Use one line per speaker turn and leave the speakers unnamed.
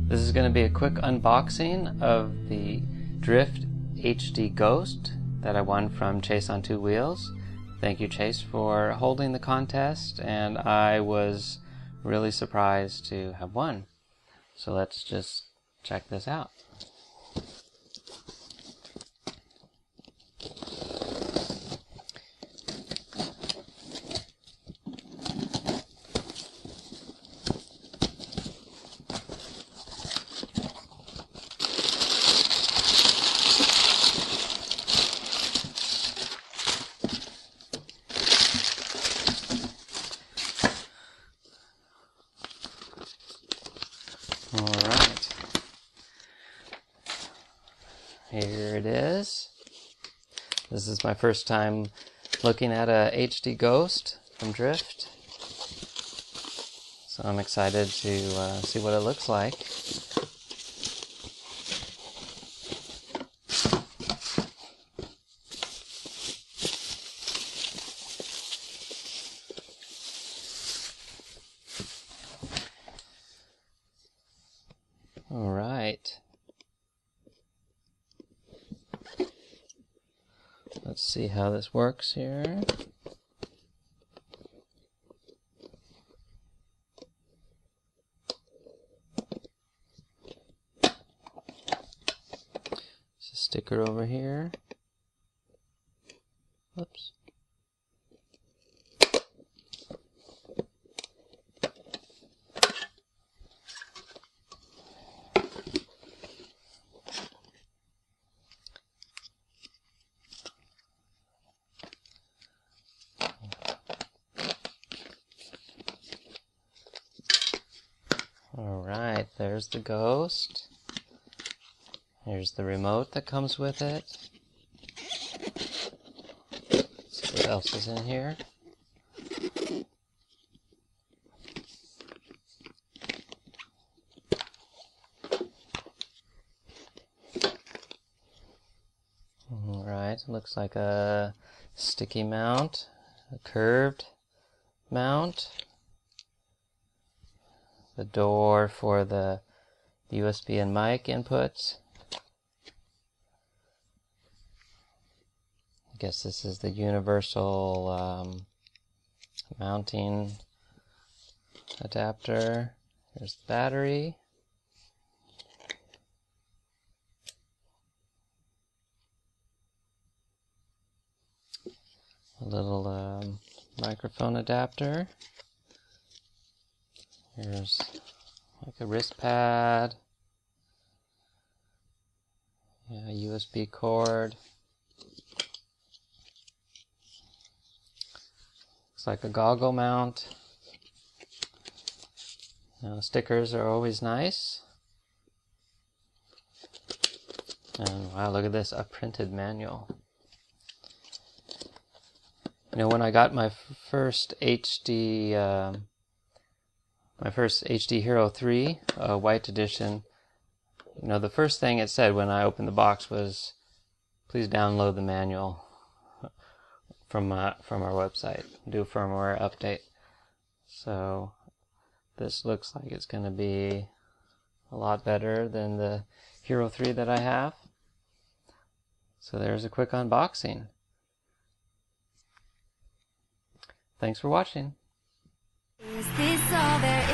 This is going to be a quick unboxing of the Drift HD Ghost that I won from ChaseOnTwoWheels. Thank you, Chase, for holding the contest, and I was really surprised to have won. So let's just check this out. Alright, here it is. This is my first time looking at a HD Ghost from Drift, so I'm excited to see what it looks like. All right. Let's see how this works here. There's a sticker over here. Whoops. Alright, there's the Ghost. Here's the remote that comes with it. Let's see what else is in here. Alright, looks like a sticky mount, a curved mount. The door for the USB and mic inputs. I guess this is the universal mounting adapter. There's the battery. A little microphone adapter. Here's like a wrist pad, yeah, a USB cord. Looks like a goggle mount. Now, stickers are always nice. And wow, look at this, a printed manual. You know, when I got my first HD Hero3 White edition, you know, the first thing it said when I opened the box was, please download the manual from our website, do a firmware update. So this looks like it's going to be a lot better than the Hero 3 that I have. So there's a quick unboxing. Thanks for watching.
Is this all there